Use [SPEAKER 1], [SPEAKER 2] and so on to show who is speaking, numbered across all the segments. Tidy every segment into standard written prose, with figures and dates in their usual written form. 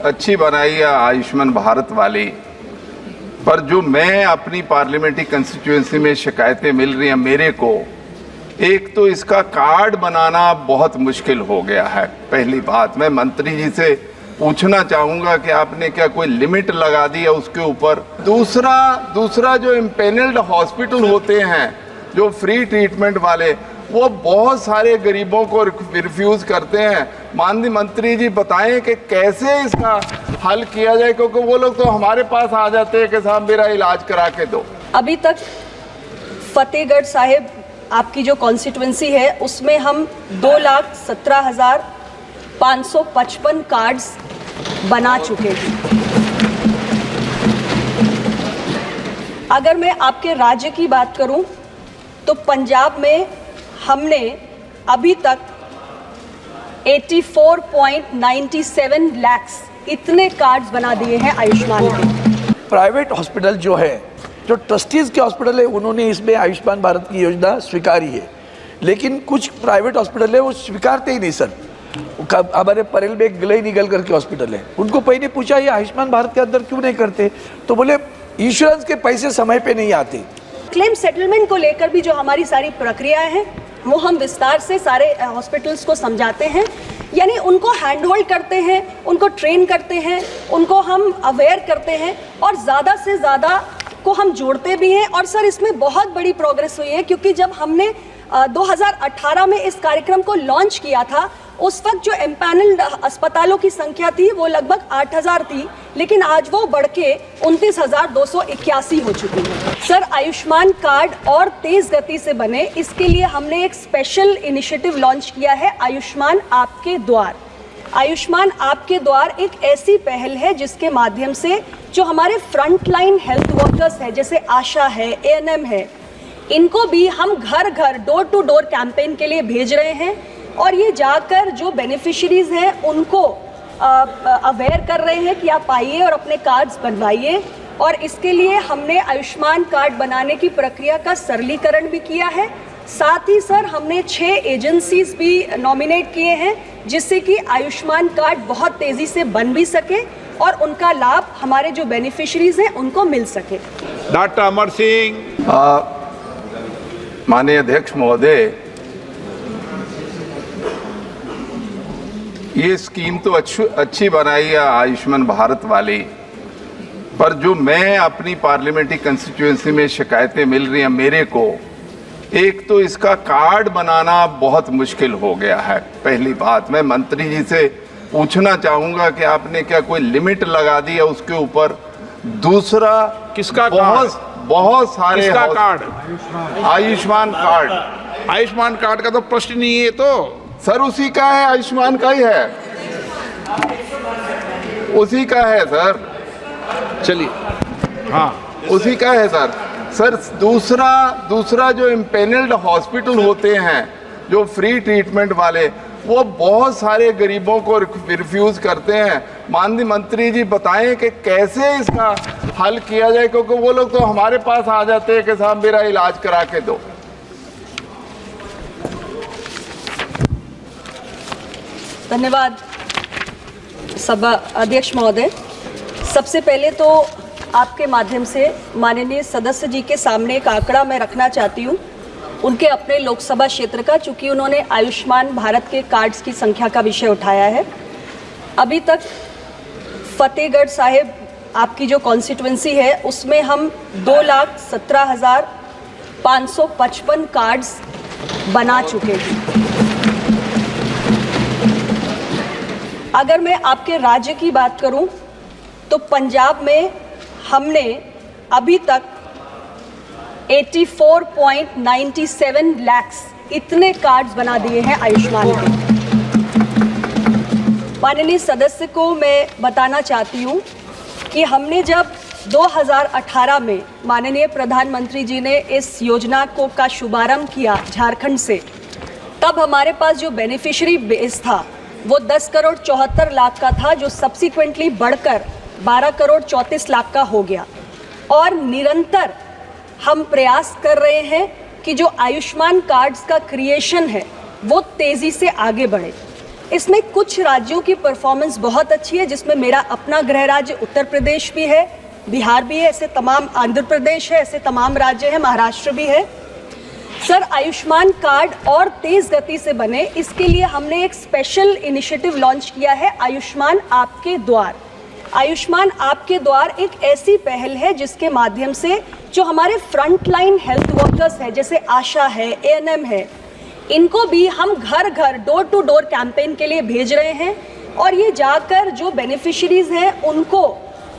[SPEAKER 1] अच्छी बनाई है आयुष्मान भारत वाली, पर जो मैं अपनी पार्लियामेंट्री कंस्टिट्यूएंसी में शिकायतें मिल रही हैं मेरे को, एक तो इसका कार्ड बनाना बहुत मुश्किल हो गया है। पहली बात, मैं मंत्री जी से पूछना चाहूँगा कि आपने क्या कोई लिमिट लगा दी है उसके ऊपर। दूसरा जो इम्पेनल्ड हॉस्पिटल होते हैं, जो फ्री ट्रीटमेंट वाले, वो बहुत सारे गरीबों को रिफ्यूज़ करते हैं। माननीय मंत्री जी बताएं कि कैसे इसका हल किया जाए, क्योंकि वो लोग तो हमारे पास आ जाते हैं कि साहब मेरा इलाज करा के दो।
[SPEAKER 2] अभी तक फतेहगढ़ साहिब आपकी जो कॉन्स्टिट्यूंसी है उसमें हम 2,17,555 कार्ड्स बना चुके हैं। अगर मैं आपके राज्य की बात करूं तो पंजाब में हमने अभी तक 84.97 लाख इतने कार्ड्स बना दिए हैं आयुष्मान के।
[SPEAKER 3] प्राइवेट हॉस्पिटल जो है, जो ट्रस्टीज़ के हॉस्पिटल है, उन्होंने इसमें आयुष्मान भारत की योजना स्वीकारी है, लेकिन कुछ प्राइवेट हॉस्पिटल है वो स्वीकारते ही नहीं सर। हमारे परेल में एक गले निगल करके हॉस्पिटल है, उनको पहले पूछा ये आयुष्मान भारत के अंदर क्यों नहीं करते, तो बोले इंश्योरेंस के पैसे समय पे नहीं आते।
[SPEAKER 2] क्लेम सेटलमेंट को लेकर भी जो हमारी सारी प्रक्रियाएं हैं वो हम विस्तार से सारे हॉस्पिटल्स को समझाते हैं, यानी उनको हैंड होल्ड करते हैं, उनको ट्रेन करते हैं, उनको हम अवेयर करते हैं और ज़्यादा से ज़्यादा को हम जोड़ते भी हैं। और सर इसमें बहुत बड़ी प्रोग्रेस हुई है, क्योंकि जब हमने 2018 में इस कार्यक्रम को लॉन्च किया था, उस वक्त जो एम्पैनल्ड अस्पतालों की संख्या थी वो लगभग 8,000 थी, लेकिन आज वो बढ़ के 29,281 हो चुकी है। सर आयुष्मान कार्ड और तेज गति से बने, इसके लिए हमने एक स्पेशल इनिशिएटिव लॉन्च किया है, आयुष्मान आपके द्वार। आयुष्मान आपके द्वार एक ऐसी पहल है जिसके माध्यम से जो हमारे फ्रंटलाइन हेल्थ वर्कर्स हैं, जैसे आशा है, ANM है, इनको भी हम घर घर डोर टू डोर कैंपेन के लिए भेज रहे हैं और ये जाकर जो बेनिफिशरीज हैं उनको अवेयर कर रहे हैं कि आप आइए और अपने कार्ड्स बनवाइए। और इसके लिए हमने आयुष्मान कार्ड बनाने की प्रक्रिया का सरलीकरण भी किया है। साथ ही सर हमने 6 एजेंसीज भी नॉमिनेट किए हैं, जिससे कि आयुष्मान कार्ड बहुत तेज़ी से बन भी सके और उनका लाभ हमारे जो बेनिफिशरीज हैं उनको मिल सके।
[SPEAKER 1] डॉक्टर अमर सिंह। माननीय अध्यक्ष महोदय, ये स्कीम तो अच्छी बनाई है आयुष्मान भारत वाली, पर जो मैं अपनी पार्लियामेंट्री कंस्टिट्यूएंसी में शिकायतें मिल रही हैं मेरे को, एक तो इसका कार्ड बनाना बहुत मुश्किल हो गया है। पहली बात, मैं मंत्री जी से पूछना चाहूँगा कि आपने क्या कोई लिमिट लगा दी है उसके ऊपर। दूसरा,
[SPEAKER 4] किसका
[SPEAKER 1] बहुत सारे
[SPEAKER 4] किसका card?
[SPEAKER 1] Ayushman card.
[SPEAKER 4] Ayushman card का तो प्रश्न नहीं है। तो
[SPEAKER 1] सर उसी का है, आयुष्मान का ही है, उसी का है सर।
[SPEAKER 4] चलिए, हाँ
[SPEAKER 1] उसी का है सर। सर दूसरा जो इम्पेनल्ड हॉस्पिटल होते हैं, जो फ्री ट्रीटमेंट वाले, वो बहुत सारे गरीबों को रिफ्यूज़ करते हैं। माननीय मंत्री जी बताएं कि कैसे इसका हल किया जाए, क्योंकि वो लोग तो हमारे पास आ जाते हैं कि साहब मेरा इलाज करा के दो।
[SPEAKER 2] धन्यवाद सभा अध्यक्ष महोदय। सबसे पहले तो आपके माध्यम से माननीय सदस्य जी के सामने एक आंकड़ा मैं रखना चाहती हूँ, उनके अपने लोकसभा क्षेत्र का, चूँकि उन्होंने आयुष्मान भारत के कार्ड्स की संख्या का विषय उठाया है। अभी तक फतेहगढ़ साहिब आपकी जो कॉन्स्टिट्यूंसी है उसमें हम 2,17,555 कार्ड्स बना चुके हैं। अगर मैं आपके राज्य की बात करूं तो पंजाब में हमने अभी तक 84.97 लाख इतने कार्ड्स बना दिए हैं आयुष्मान के। माननीय सदस्य को मैं बताना चाहती हूं कि हमने जब 2018 में माननीय प्रधानमंत्री जी ने इस योजना का शुभारंभ किया झारखंड से, तब हमारे पास जो बेनिफिशरी बेस था वो 10 करोड़ 74 लाख का था, जो सब्सिक्वेंटली बढ़कर 12 करोड़ 34 लाख का हो गया। और निरंतर हम प्रयास कर रहे हैं कि जो आयुष्मान कार्ड्स का क्रिएशन है वो तेज़ी से आगे बढ़े। इसमें कुछ राज्यों की परफॉर्मेंस बहुत अच्छी है, जिसमें मेरा अपना गृह राज्य उत्तर प्रदेश भी है, बिहार भी है, ऐसे तमाम, आंध्र प्रदेश है, ऐसे तमाम राज्य हैं, महाराष्ट्र भी है। सर, आयुष्मान कार्ड और तेज गति से बने, इसके लिए हमने एक स्पेशल इनिशिएटिव लॉन्च किया है, आयुष्मान आपके द्वार। आयुष्मान आपके द्वार एक ऐसी पहल है जिसके माध्यम से जो हमारे फ्रंटलाइन हेल्थ वर्कर्स हैं, जैसे आशा है, एएनएम है, इनको भी हम घर घर डोर टू डोर कैंपेन के लिए भेज रहे हैं और ये जाकर जो बेनिफिशरीज हैं उनको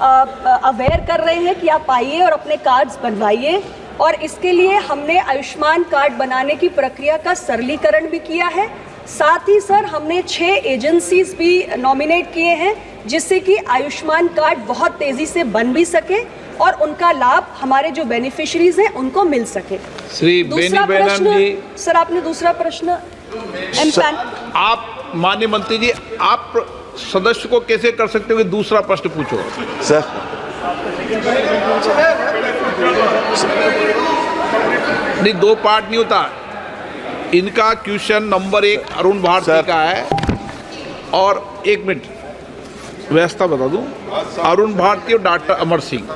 [SPEAKER 2] अवेयर कर रहे हैं कि आप आइए और अपने कार्ड्स बनवाइए। और इसके लिए हमने आयुष्मान कार्ड बनाने की प्रक्रिया का सरलीकरण भी किया है। साथ ही सर, हमने 6 एजेंसीज भी नॉमिनेट किए हैं जिससे कि आयुष्मान कार्ड बहुत तेज़ी से बन भी सके और उनका लाभ हमारे जो बेनिफिशरीज हैं उनको मिल सके।
[SPEAKER 4] श्री बेनी बेनन जी,
[SPEAKER 2] सर, आपने दूसरा प्रश्न
[SPEAKER 4] आप माननीय मंत्री जी, आप सदस्य को कैसे कर सकते हो कि दूसरा प्रश्न पूछो?
[SPEAKER 5] सर,
[SPEAKER 4] नहीं, 2 पार्ट नहीं होता। इनका क्वेश्चन नंबर 1 अरुण भारती का है और 1 मिनट व्यवस्था बता दूं, अरुण भारती और डॉक्टर अमर सिंह।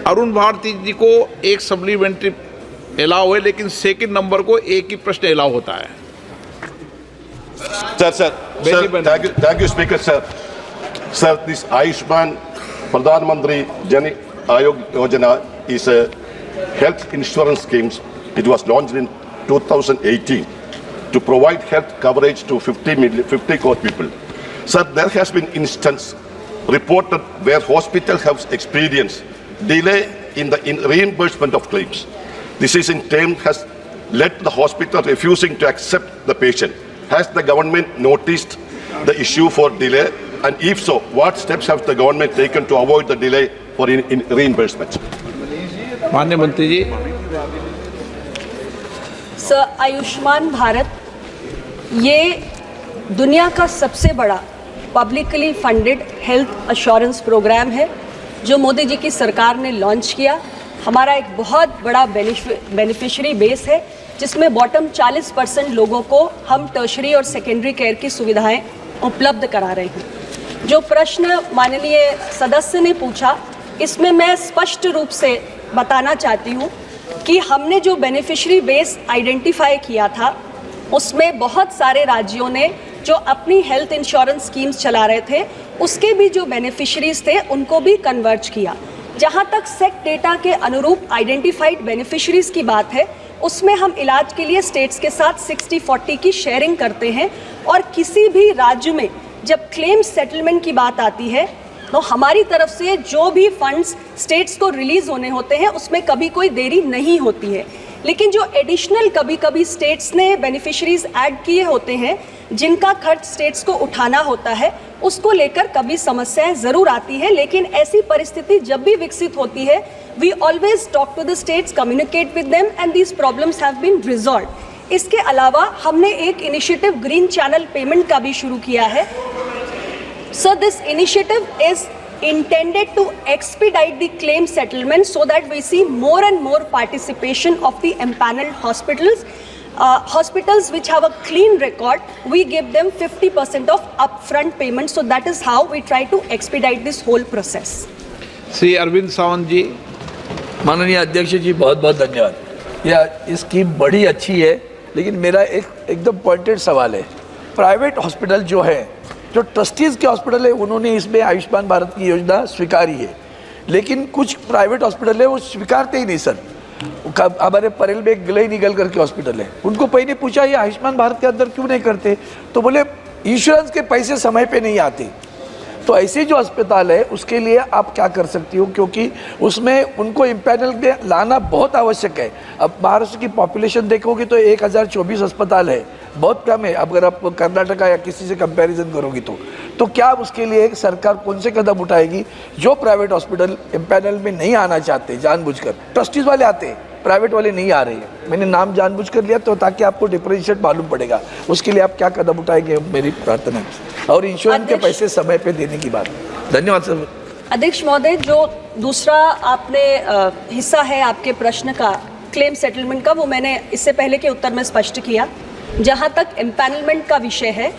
[SPEAKER 4] अरुण भारती जी को एक सप्लीमेंट्री अलाउ है, लेकिन सेकंड नंबर को एक ही प्रश्न अलाउ होता है।
[SPEAKER 5] sir, thank you, Speaker, sir. Sir, this Ayushman Pradhan Mantri Jan Yojana is a health insurance scheme. It was launched in 2018 to provide health coverage to 50 crore people. Sir, there has been instance reported where hospitals have experienced delay in reimbursement of claims. This is in turn has led to the hospital refusing to accept the patient. Has the government noticed the issue for delay? And if so, what steps have the government taken to avoid the delay for in reimbursement?
[SPEAKER 4] माननीय मंत्री जी।
[SPEAKER 2] Sir, Ayushman Bharat ये दुनिया का सबसे बड़ा publicly funded health assurance program है जो मोदी जी की सरकार ने लॉन्च किया। हमारा एक बहुत बड़ा बेनिफिशरी बेस है जिसमें बॉटम 40% लोगों को हम टर्शरी और सेकेंडरी केयर की सुविधाएं उपलब्ध करा रहे हैं। जो प्रश्न माननीय सदस्य ने पूछा, इसमें मैं स्पष्ट रूप से बताना चाहती हूँ कि हमने जो बेनिफिशरी बेस आइडेंटिफाई किया था उसमें बहुत सारे राज्यों ने जो अपनी हेल्थ इंश्योरेंस स्कीम्स चला रहे थे उसके भी जो बेनिफिशरीज थे उनको भी कन्वर्ज किया। जहाँ तक सेक्ट डेटा के अनुरूप आइडेंटिफाइड बेनिफिशरीज की बात है, उसमें हम इलाज के लिए स्टेट्स के साथ 60-40 की शेयरिंग करते हैं और किसी भी राज्य में जब क्लेम सेटलमेंट की बात आती है तो हमारी तरफ से जो भी फंड्स स्टेट्स को रिलीज़ होने होते हैं उसमें कभी कोई देरी नहीं होती है। लेकिन जो एडिशनल कभी कभी स्टेट्स ने बेनिफिशरीज ऐड किए होते हैं जिनका खर्च स्टेट्स को उठाना होता है, उसको लेकर कभी समस्याएं ज़रूर आती है। लेकिन ऐसी परिस्थिति जब भी विकसित होती है, we always talk to the states, communicate with them and these problems have been resolve. इसके अलावा हमने एक इनिशिएटिव ग्रीन चैनल पेमेंट का भी शुरू किया है। So this initiative is intended to expedite the claim settlement so that we see more and more participation of the empaneled hospitals. Hospitals which have a clean record, we give them 50% of upfront payment. So that is how we try to expedite this whole process.
[SPEAKER 4] Shri Arvind Sawant जी।
[SPEAKER 3] माननीय अध्यक्ष जी, बहुत बहुत धन्यवाद। यह scheme बड़ी अच्छी है, लेकिन मेरा एकदम पॉइंटेड सवाल है। प्राइवेट हॉस्पिटल जो है, जो ट्रस्टीज़ के हॉस्पिटल है, उन्होंने इसमें आयुष्मान भारत की योजना स्वीकारी है, लेकिन कुछ प्राइवेट हॉस्पिटल है वो स्वीकारते ही नहीं सर। हमारे परेल में एक गिलई निगल करके हॉस्पिटल है, उनको पहले पूछा ये आयुष्मान भारत के अंदर क्यों नहीं करते, तो बोले इंश्योरेंस के पैसे समय पे नहीं आते। तो ऐसे जो अस्पताल है उसके लिए आप क्या कर सकती हो, क्योंकि उसमें उनको इम्पैनल में लाना बहुत आवश्यक है। अब महाराष्ट्र की पॉपुलेशन देखोगे तो 1024 अस्पताल है, बहुत कम है अगर आप कर्नाटका या किसी से कंपैरिजन करोगी तो क्या उसके लिए सरकार कौन से कदम उठाएगी? जो प्राइवेट हॉस्पिटल इम्पैनल में नहीं आना चाहते जानबूझकर, ट्रस्टीज वाले आते हैं, प्राइवेट वाले नहीं आ रहे हैं, मैंने नाम जानबूझ कर लिया तो ताकि आपको डिफरेंशिएट मालूम पड़ेगा, उसके लिए आप क्या कदम उठाएंगे, मेरी प्रार्थना है। और इंश्योरेंस के पैसे समय पे देने की बात। धन्यवाद सर।
[SPEAKER 2] अध्यक्ष महोदय, जो दूसरा आपने हिस्सा है आपके प्रश्न का क्लेम सेटलमेंट का, वो मैंने इससे पहले के उत्तर में स्पष्ट किया। जहाँ तक एम्पैनलमेंट का विषय है,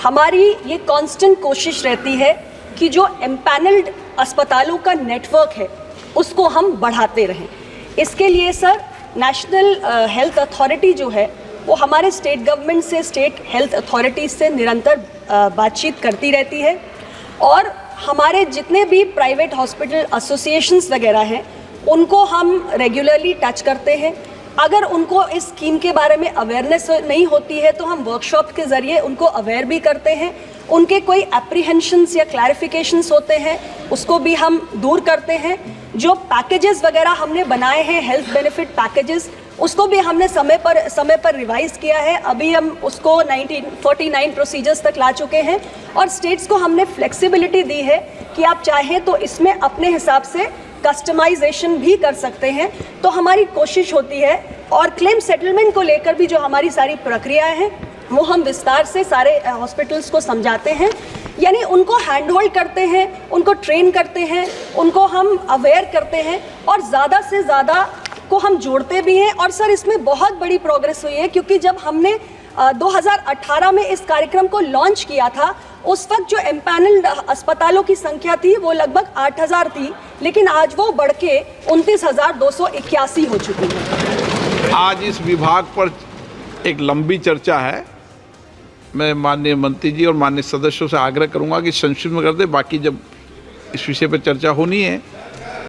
[SPEAKER 2] हमारी ये कांस्टेंट कोशिश रहती है कि जो एम्पैनल्ड अस्पतालों का नेटवर्क है उसको हम बढ़ाते रहें। इसके लिए सर नेशनल हेल्थ अथॉरिटी जो है वो हमारे स्टेट गवर्नमेंट से, स्टेट हेल्थ अथॉरिटीज़ से निरंतर बातचीत करती रहती है और हमारे जितने भी प्राइवेट हॉस्पिटल एसोसिएशंस वगैरह हैं उनको हम रेगुलरली टच करते हैं। अगर उनको इस स्कीम के बारे में अवेयरनेस नहीं होती है तो हम वर्कशॉप के ज़रिए उनको अवेयर भी करते हैं। उनके कोई एप्रीहेंशंस या क्लैरिफिकेशंस होते हैं उसको भी हम दूर करते हैं। जो पैकेजेस वगैरह हमने बनाए हैं, हेल्थ बेनिफिट पैकेजेस, उसको भी हमने समय पर रिवाइज किया है। अभी हम उसको 1949 प्रोसीजर्स तक ला चुके हैं और स्टेट्स को हमने फ्लेक्सिबिलिटी दी है कि आप चाहें तो इसमें अपने हिसाब से कस्टमाइजेशन भी कर सकते हैं। तो हमारी कोशिश होती है और क्लेम सेटलमेंट को लेकर भी जो हमारी सारी प्रक्रियाएं हैं वो हम विस्तार से सारे हॉस्पिटल्स को समझाते हैं, यानी उनको हैंड होल्ड करते हैं, उनको ट्रेन करते हैं, उनको हम अवेयर करते हैं और ज़्यादा से ज़्यादा को हम जोड़ते भी हैं। और सर इसमें बहुत बड़ी प्रोग्रेस हुई है क्योंकि जब हमने 2018 में इस कार्यक्रम को लॉन्च किया था उस वक्त जो एम्पैनल्ड अस्पतालों की संख्या थी वो लगभग 8000 थी, लेकिन आज वो बढ़ के 29,281 हो चुकी है।
[SPEAKER 4] आज इस विभाग पर एक लंबी चर्चा है। मैं माननीय मंत्री जी और माननीय सदस्यों से आग्रह करूंगा कि संक्षिप्त में कर दे, बाकी जब इस विषय पर चर्चा होनी है